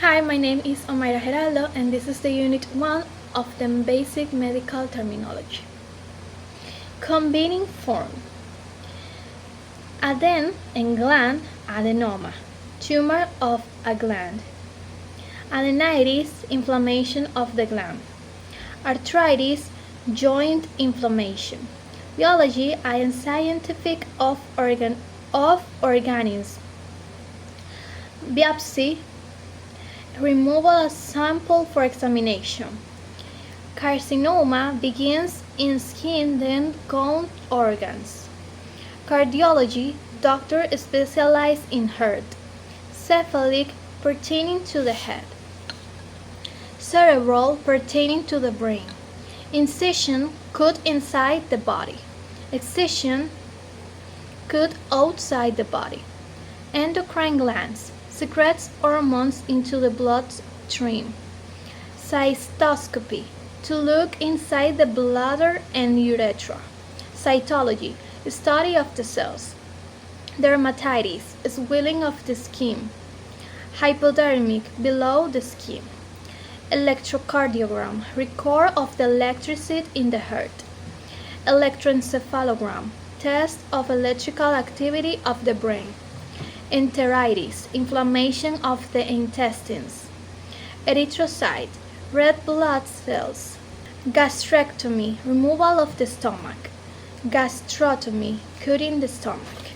Hi, my name is Omaira Geraldo, and this is the Unit 1 of the Basic Medical Terminology. Combining form. Aden and gland, adenoma, tumor of a gland. Adenitis, inflammation of the gland. Arthritis, joint inflammation. Biology and scientific of organisms. Biopsy, removal of sample for examination. Carcinoma begins in skin, then gone organs. Cardiology, doctor specialized in heart. Cephalic, pertaining to the head. Cerebral, pertaining to the brain. Incision, cut inside the body. Excision, cut outside the body. Endocrine glands, secretes hormones into the bloodstream. Cystoscopy, to look inside the bladder and urethra. Cytology, study of the cells. Dermatitis, swelling of the skin. Hypodermic, below the skin. Electrocardiogram, record of the electricity in the heart. Electroencephalogram, test of electrical activity of the brain. Enteritis, inflammation of the intestines. Erythrocyte, red blood cells. Gastrectomy, removal of the stomach. Gastrotomy, cutting the stomach.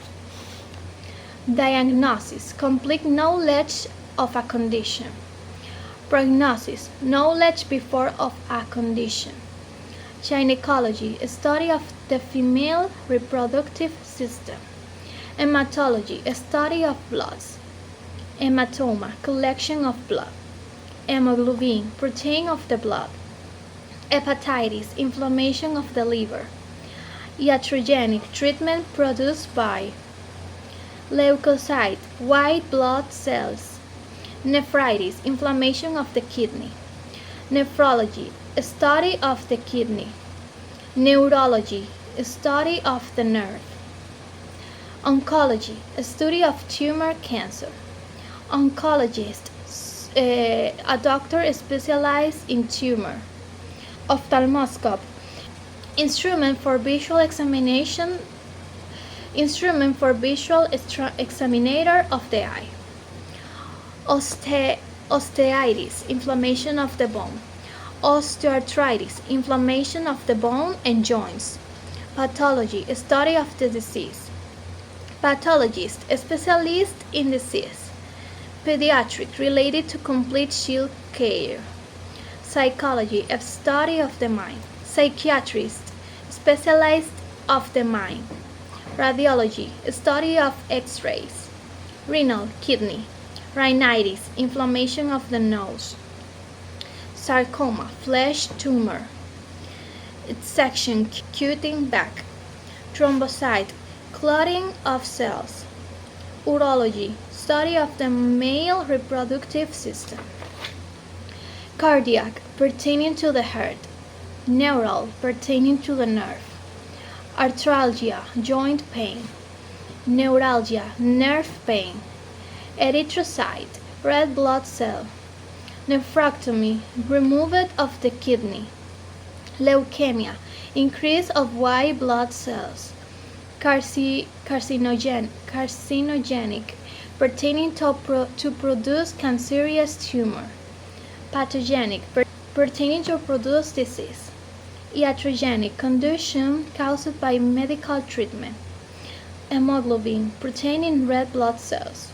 Diagnosis, complete knowledge of a condition. Prognosis, knowledge before of a condition. Gynecology, study of the female reproductive system. Hematology, a study of bloods. Hematoma, collection of blood. Hemoglobin, protein of the blood. Hepatitis, inflammation of the liver. Iatrogenic, treatment produced by. Leukocyte, white blood cells. Nephritis, inflammation of the kidney. Nephrology, a study of the kidney. Neurology, a study of the nerve. Oncology, a study of tumor cancer. Oncologist, a doctor specialized in tumor. Ophthalmoscope, instrument for visual examination, examiner of the eye. Osteitis, inflammation of the bone. Osteoarthritis, inflammation of the bone and joints. Pathology, a study of the disease. Pathologist, a specialist in disease. Pediatric, related to complete child care. Psychology, a study of the mind. Psychiatrist, specialist of the mind. Radiology, a study of X-rays. Renal, kidney. Rhinitis, inflammation of the nose. Sarcoma, flesh tumor. Section, cutting back. Thrombocyte, clotting of cells. Urology, study of the male reproductive system. Cardiac, pertaining to the heart. Neural, pertaining to the nerve. Arthralgia, joint pain. Neuralgia, nerve pain. Erythrocyte, red blood cell. Nephrectomy, removal of the kidney. Leukemia, increase of white blood cells. Carcinogenic, pertaining to produce cancerous tumor. Pathogenic, pertaining to produce disease. Iatrogenic, condition caused by medical treatment. Hemoglobin, pertaining red blood cells.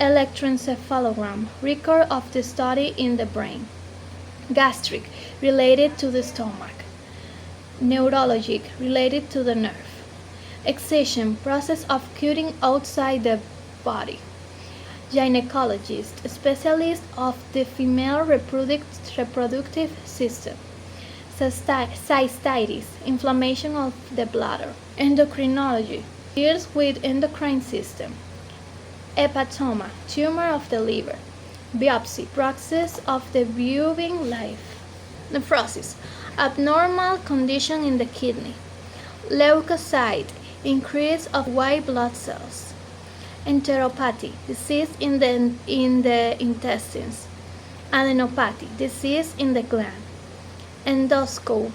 Electroencephalogram, record of the study in the brain. Gastric, related to the stomach. Neurologic, related to the nerve. Excision, process of cutting outside the body. Gynecologist, specialist of the female reproductive system. Cystitis, inflammation of the bladder. Endocrinology, deals with endocrine system. Hepatoma, tumor of the liver. Biopsy, process of the viewing life. Nephrosis, abnormal condition in the kidney. Leukocyte, increase of white blood cells. Enteropathy, disease in the intestines. Adenopathy, disease in the gland. Endoscope,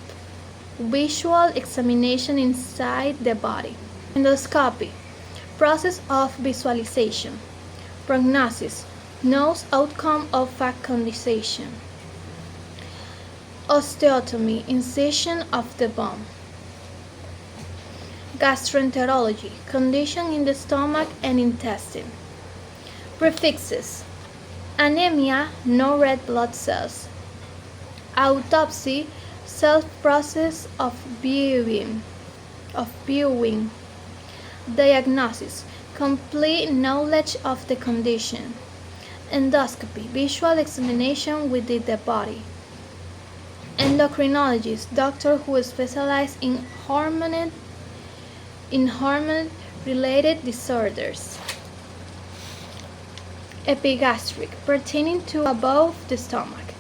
visual examination inside the body. Endoscopy, process of visualization. Prognosis, knows outcome of a condition. Osteotomy, incision of the bone. Gastroenterology, condition in the stomach and intestine. Prefixes: anemia, no red blood cells. Autopsy, self-process of viewing. Diagnosis, complete knowledge of the condition. Endoscopy, visual examination within the body. Endocrinologist, doctor who specializes in hormone-related disorders. Epigastric, pertaining to above the stomach.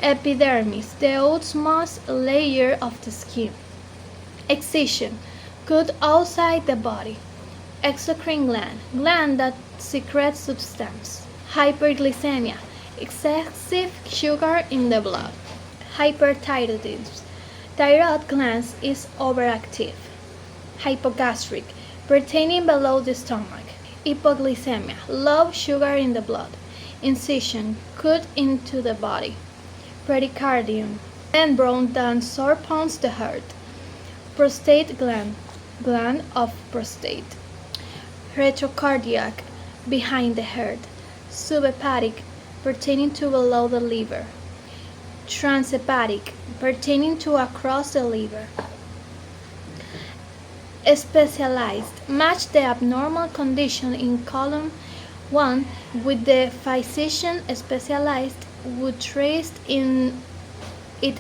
Epidermis, the outermost layer of the skin. Excision, cut outside the body. Exocrine gland that secretes substance. Hyperglycemia, excessive sugar in the blood. Hyperthyroidism, thyroid gland is overactive. Hypogastric, pertaining below the stomach. Hypoglycemia, low sugar in the blood. Incision, cut into the body. Pericardium, membrane that surrounds the heart. Prostate gland of prostate. Retrocardiac, behind the heart. Subhepatic, pertaining to below the liver. Transhepatic, pertaining to across the liver. Specialized, match the abnormal condition in column 1 with the physician specialized would trace it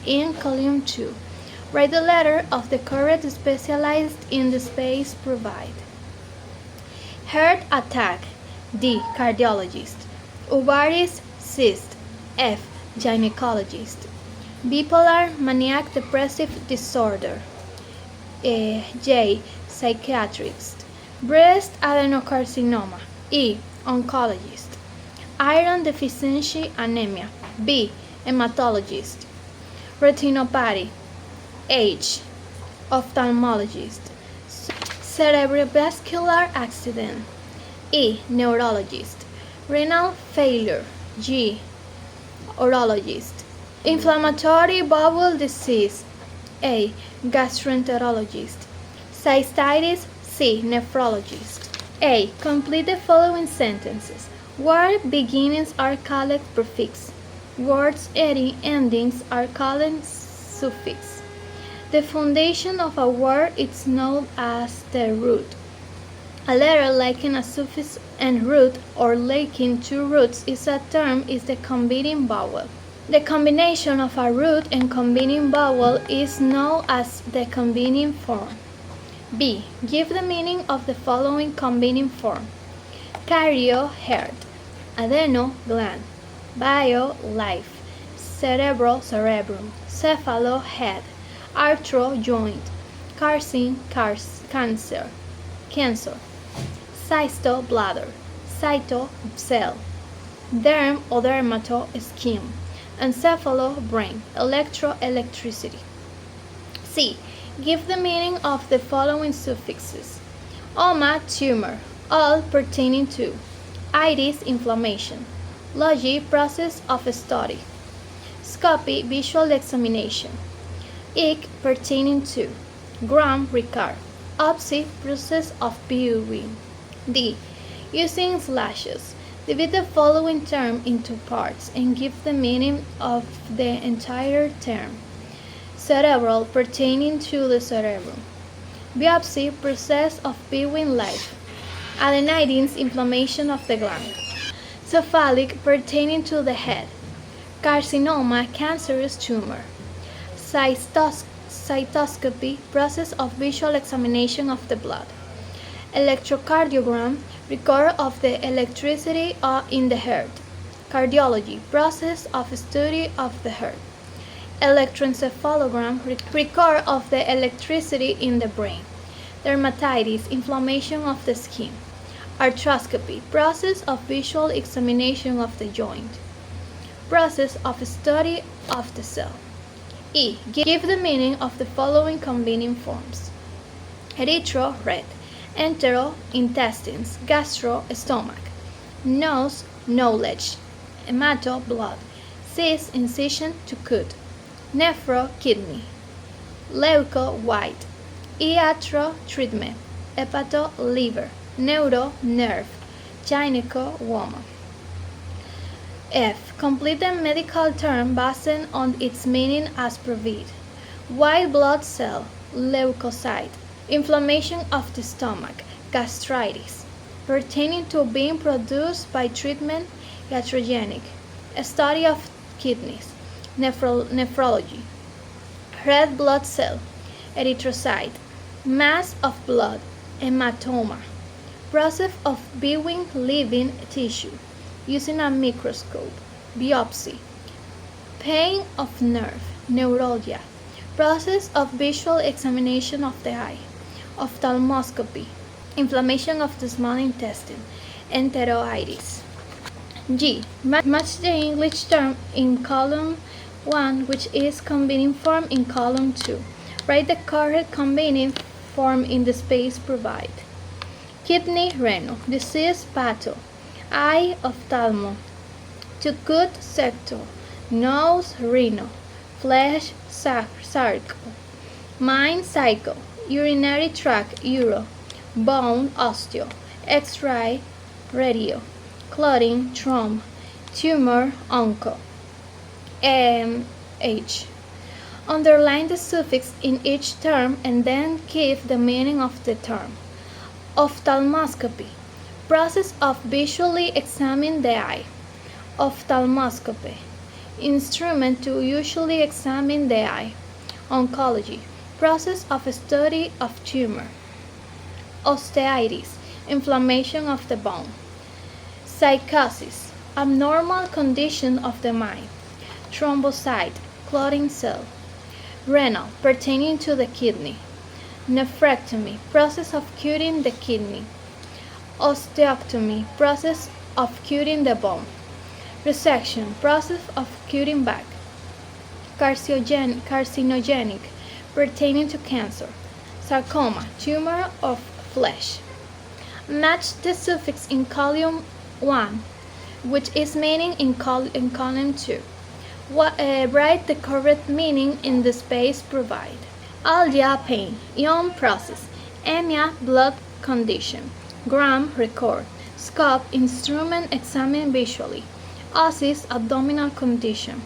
in column 2. Write the letter of the correct specialized in the space provided. Heart attack. D. Cardiologist. Ovaries cyst. F. Gynecologist. Bipolar maniac depressive disorder. J. Psychiatrist. Breast adenocarcinoma. E. Oncologist. Iron deficiency anemia. B. Hematologist. Retinopathy. H. Ophthalmologist. Cerebrovascular accident. E. Neurologist. Renal failure. G. Urologist. Inflammatory bowel disease. A. Gastroenterologist. Cystitis. C. Nephrologist. A. Complete the following sentences. Word beginnings are called prefix. Words endings are called suffix. The foundation of a word is known as the root. A letter lacking a suffix and root or lacking two roots is a term is the combining vowel. The combination of a root and combining vowel is known as the combining form. B. Give the meaning of the following combining form. Cardio, heart. Adeno, gland. Bio, life. Cerebro, cerebrum. Cephalo, head. Arthro, joint. Carcine, cancer. Cysto, bladder. Cyto, cell. Derm or dermato, skin. Encephalo, brain. Electro, electricity. C. Give the meaning of the following suffixes. Oma, tumor. All pertaining to. Itis, inflammation. Logi, process of study. Scopy, visual examination. Ic, pertaining to. Gram, regard. Opsy, process of viewing. D. Using slashes. Divide the following term into parts and give the meaning of the entire term. Cerebral, pertaining to the cerebrum. Biopsy, process of viewing life. Adenitis, inflammation of the gland. Cephalic, pertaining to the head. Carcinoma, cancerous tumor. Cystoscopy, process of visual examination of the blood. Electrocardiogram, record of the electricity in the heart. Cardiology, process of study of the heart. Electroencephalogram, record of the electricity in the brain. Dermatitis, inflammation of the skin. Arthroscopy, process of visual examination of the joint. Process of study of the cell. E. Give the meaning of the following combining forms. Erythro, red. Entero, intestines. Gastro, stomach. Nous, knowledge. Hemato, blood. Cis, incision, to cut. Nephro, kidney. Leuco, white. Iatro, treatment. Hepato, liver. Neuro, nerve. Gyneco, woman. F. Complete the medical term based on its meaning as provided. White blood cell, leukocyte. Inflammation of the stomach, gastritis. Pertaining to being produced by treatment, iatrogenic. Study of kidneys, nephrology. Red blood cell, erythrocyte. Mass of blood, hematoma. Process of viewing living tissue using a microscope, biopsy. Pain of nerve, neuralgia. Process of visual examination of the eye, ophthalmoscopy. Inflammation of the small intestine, enteroitis. G. Match the English term in column 1 which is combining form in column 2. Write the correct combining form in the space provided. Kidney, renal. Disease, patho. Eye, ophthalmo. To cut, secto. Nose, rhino. Flesh, sarco. Mind, psycho. Urinary tract, uro. Bone, osteo. X-ray, radio. Clotting, thromb. Tumor, onco. H. Underline the suffix in each term and then give the meaning of the term. Ophthalmoscopy. Process of visually examine the eye. Ophthalmoscopy. Instrument to usually examine the eye. Oncology. Process of study of tumor. Osteitis. Inflammation of the bone. Psychosis. Abnormal condition of the mind. Thrombocyte. Clotting cell. Renal. Pertaining to the kidney. Nephrectomy. Process of cutting the kidney. Osteotomy. Process of cutting the bone. Resection. Process of cutting back. Carcinogenic. Pertaining to cancer. Sarcoma. Tumor of flesh. Match the suffix in column 1 which is meaning in column 2. Write the correct meaning in the space provided. Algia, pain. Ion, process. Emia, blood condition. Gram, record. Scope, instrument examined visually. Osis, abdominal condition.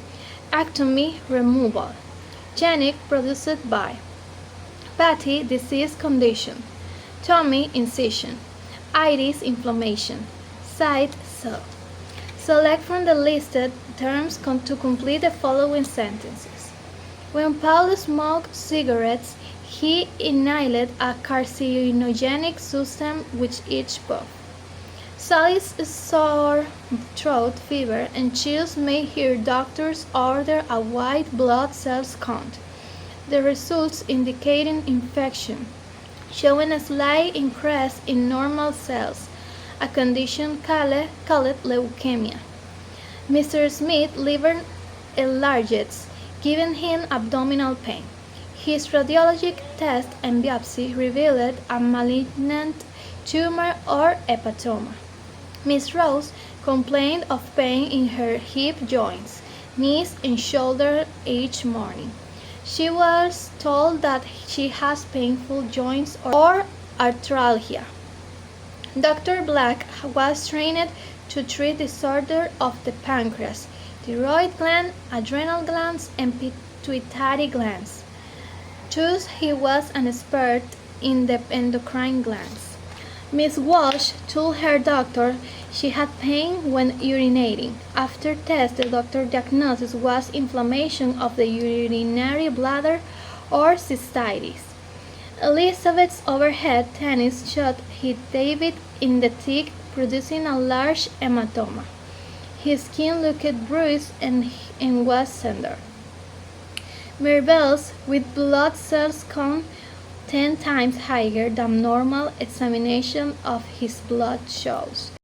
Ectomy, removal. Genic, produced by. Pathy, disease condition. Tummy, incision. Iris, inflammation. Sight, cell. Select from the listed terms to complete the following sentences. When Paul smoked cigarettes, he inhaled a carcinogenic substance with each puff. Sally's sore throat, fever, and chills made her doctors order a white blood cells count. The results indicating infection, showing a slight increase in normal cells, a condition called leukemia. Mr. Smith liver enlarged, giving him abdominal pain. His radiologic test and biopsy revealed a malignant tumor or hepatoma. Miss Rose complained of pain in her hip joints, knees, and shoulder each morning. She was told that she has painful joints or arthralgia. Dr. Black was trained to treat disorder of the pancreas, thyroid gland, adrenal glands, and pituitary glands. Thus, he was an expert in the endocrine glands. Miss Walsh told her doctor she had pain when urinating. After test, the doctor's diagnosis was inflammation of the urinary bladder or cystitis. Elizabeth's overhead tennis shot hit David in the cheek, producing a large hematoma. His skin looked bruised and was tender. Mirabelle's with blood cells count 10 times higher than normal examination of his blood shows.